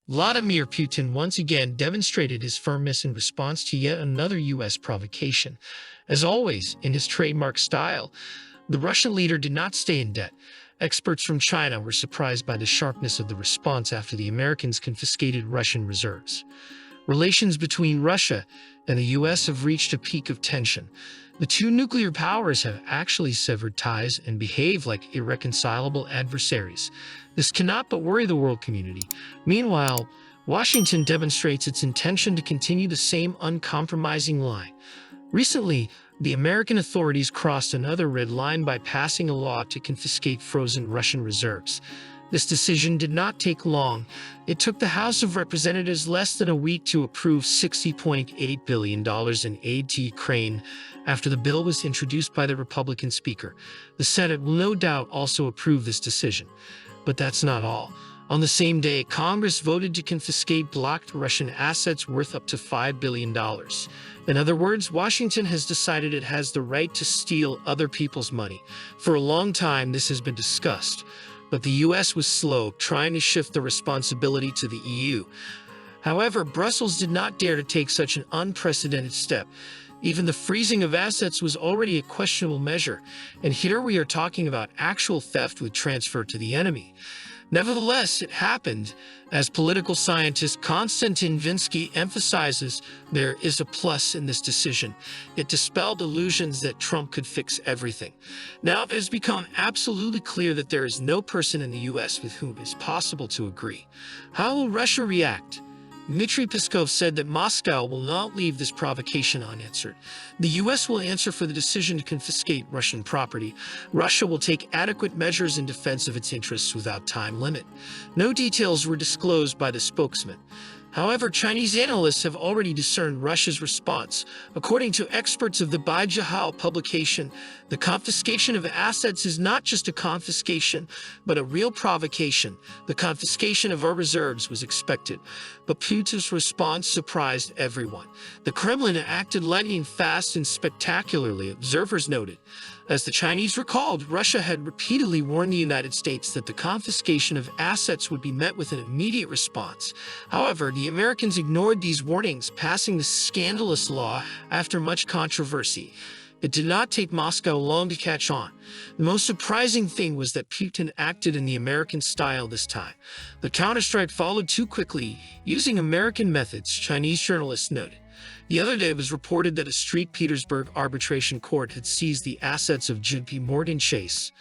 Vladimir Putin once again demonstrated his firmness in response to yet another U.S. provocation. As always, in his trademark style, the Russian leader did not stay in debt. Experts from China were surprised by the sharpness of the response after the Americans confiscated Russian reserves. Relations between Russia and the U.S. have reached a peak of tension. The two nuclear powers have actually severed ties and behave like irreconcilable adversaries. This cannot but worry the world community. Meanwhile, Washington demonstrates its intention to continue the same uncompromising line. Recently, the American authorities crossed another red line by passing a law to confiscate frozen Russian reserves. This decision did not take long. It took the House of Representatives less than a week to approve $60.8 billion in aid to Ukraine after the bill was introduced by the Republican Speaker. The Senate will no doubt also approve this decision. But that's not all. On the same day, Congress voted to confiscate blocked Russian assets worth up to $5 billion. In other words, Washington has decided it has the right to steal other people's money. For a long time, this has been discussed, but the U.S. was slow, trying to shift the responsibility to the EU. However, Brussels did not dare to take such an unprecedented step. Even the freezing of assets was already a questionable measure, and here we are talking about actual theft with transfer to the enemy. Nevertheless, it happened. As political scientist Konstantin Vinsky emphasizes, there is a plus in this decision. It dispelled illusions that Trump could fix everything. Now it has become absolutely clear that there is no person in the U.S. with whom it is possible to agree. How will Russia react? Dmitry Peskov said that Moscow will not leave this provocation unanswered. The U.S. will answer for the decision to confiscate Russian property. Russia will take adequate measures in defense of its interests without time limit. No details were disclosed by the spokesman. However, Chinese analysts have already discerned Russia's response. According to experts of the Baijihao publication, the confiscation of assets is not just a confiscation, but a real provocation. The confiscation of our reserves was expected, but Putin's response surprised everyone. The Kremlin acted lightning fast and spectacularly, observers noted. As the Chinese recalled, Russia had repeatedly warned the United States that the confiscation of assets would be met with an immediate response. However, the Americans ignored these warnings, passing the scandalous law after much controversy. It did not take Moscow long to catch on. The most surprising thing was that Putin acted in the American style this time. The counterstrike followed too quickly, using American methods, Chinese journalists noted. The other day it was reported that a St. Petersburg arbitration court had seized the assets of JP Morgan Chase,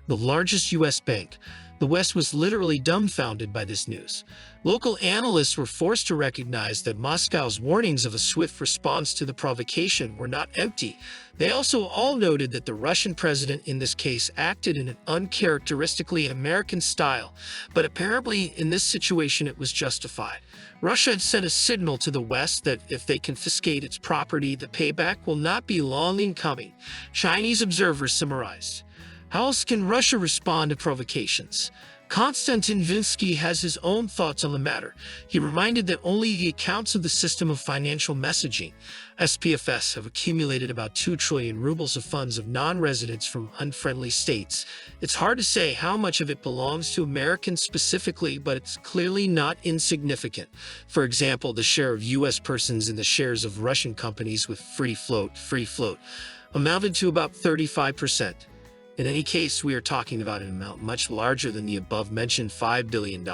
the largest U.S. bank. The West was literally dumbfounded by this news. Local analysts were forced to recognize that Moscow's warnings of a swift response to the provocation were not empty. They also all noted that the Russian president in this case acted in an uncharacteristically American style, but apparently in this situation it was justified. Russia had sent a signal to the West that if they confiscate its property, the payback will not be long in coming. Chinese observers summarized. How else can Russia respond to provocations? Konstantin Vinsky has his own thoughts on the matter. He reminded that only the accounts of the system of financial messaging, SPFS, have accumulated about 2 trillion rubles of funds of non-residents from unfriendly states. It's hard to say how much of it belongs to Americans specifically, but it's clearly not insignificant. For example, the share of U.S. persons in the shares of Russian companies with free float, amounted to about 35%. In any case, we are talking about an amount much larger than the above-mentioned $5 billion.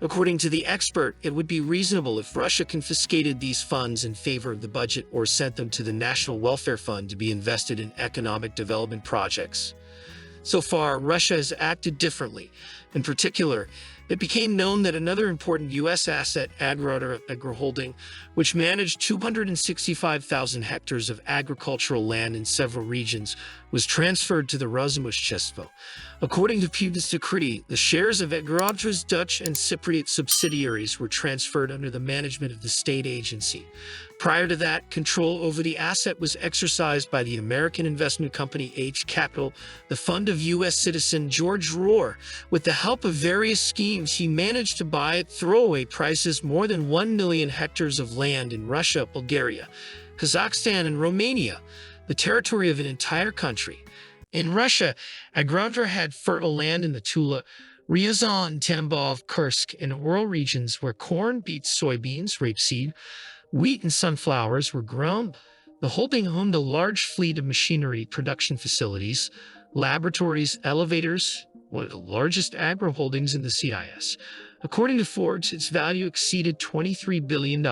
According to the expert, it would be reasonable if Russia confiscated these funds in favor of the budget or sent them to the National Welfare Fund to be invested in economic development projects. So far, Russia has acted differently. In particular, it became known that another important U.S. asset, Agri-Holding, which managed 265,000 hectares of agricultural land in several regions, was transferred to the Rozumushchestvo. According to Putin's decree, the shares of Agri-Holding's Dutch and Cypriot subsidiaries were transferred under the management of the state agency. Prior to that, control over the asset was exercised by the American investment company H Capital, the fund of U.S. citizen George Rohr. With the help of various schemes, he managed to buy at throwaway prices more than 1 million hectares of land in Russia, Bulgaria, Kazakhstan, and Romania, the territory of an entire country. In Russia, Agri had fertile land in the Tula, Ryazan, Tambov, Kursk, and Ural regions where corn, beets, soybeans, rapeseed, wheat, and sunflowers were grown. The holding owned a large fleet of machinery production facilities, laboratories, elevators, one of the largest agro holdings in the CIS. According to Forbes, its value exceeded $23 billion.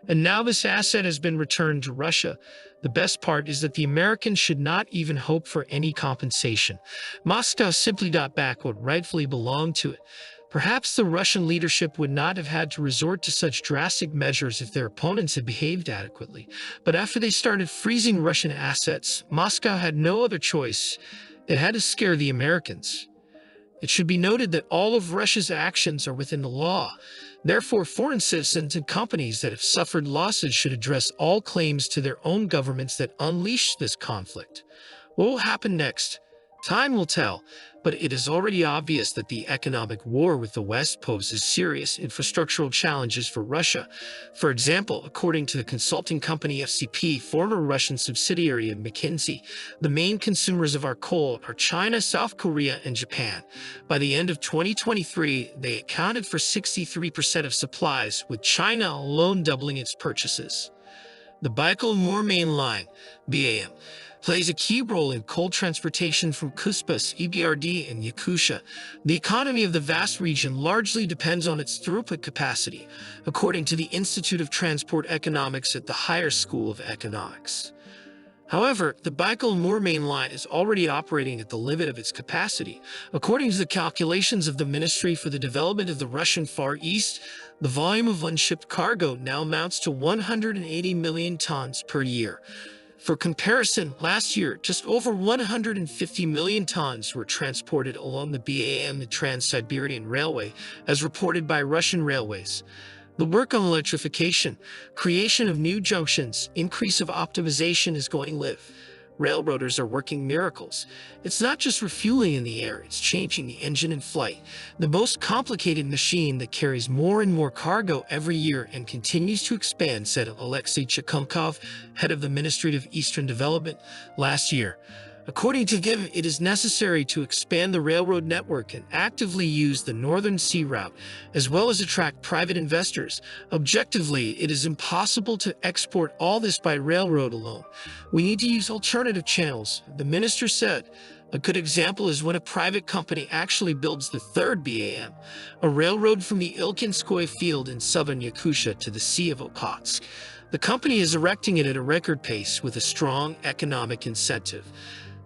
And now this asset has been returned to Russia. The best part is that the Americans should not even hope for any compensation. Moscow simply got back what rightfully belonged to it. Perhaps the Russian leadership would not have had to resort to such drastic measures if their opponents had behaved adequately. But after they started freezing Russian assets, Moscow had no other choice. It had to scare the Americans. It should be noted that all of Russia's actions are within the law. Therefore, foreign citizens and companies that have suffered losses should address all claims to their own governments that unleashed this conflict. What will happen next? Time will tell, but it is already obvious that the economic war with the West poses serious infrastructural challenges for Russia. For example, according to the consulting company FCP, former Russian subsidiary of McKinsey, the main consumers of our coal are China, South Korea, and Japan. By the end of 2023, they accounted for 63% of supplies, with China alone doubling its purchases. The Baikal-Amur Main Line, BAM, plays a key role in coal transportation from Kuspas, EBRD, and Yakutia. The economy of the vast region largely depends on its throughput capacity, according to the Institute of Transport Economics at the Higher School of Economics. However, the Baikal-Amur Main Line is already operating at the limit of its capacity. According to the calculations of the Ministry for the Development of the Russian Far East, the volume of unshipped cargo now amounts to 180 million tons per year. For comparison, last year, just over 150 million tons were transported along the BAM, the Trans-Siberian Railway, as reported by Russian Railways. The work on electrification, creation of new junctions, increase of optimization is going live. Railroaders are working miracles. It's not just refueling in the air, it's changing the engine in flight. The most complicated machine that carries more and more cargo every year and continues to expand, said Alexei Chikunkov, head of the Ministry of Eastern Development, last year. According to him, it is necessary to expand the railroad network and actively use the Northern Sea Route, as well as attract private investors. Objectively, it is impossible to export all this by railroad alone. We need to use alternative channels, the minister said. A good example is when a private company actually builds the third BAM, a railroad from the Ilkinskoye field in southern Yakutia to the Sea of Okhotsk. The company is erecting it at a record pace with a strong economic incentive.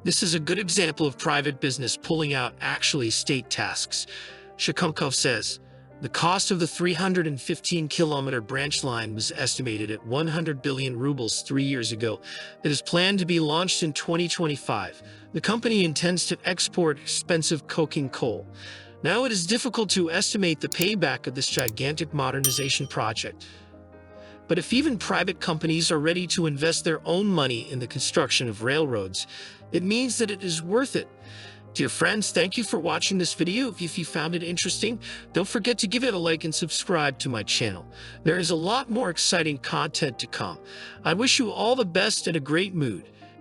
This is a good example of private business pulling out actually state tasks. Shikunkov says, the cost of the 315-kilometer branch line was estimated at 100 billion rubles 3 years ago. It is planned to be launched in 2025. The company intends to export expensive coking coal. Now it is difficult to estimate the payback of this gigantic modernization project. But if even private companies are ready to invest their own money in the construction of railroads, it means that it is worth it. Dear friends, thank you for watching this video. If you found it interesting, don't forget to give it a like and subscribe to my channel. There is a lot more exciting content to come. I wish you all the best and a great mood.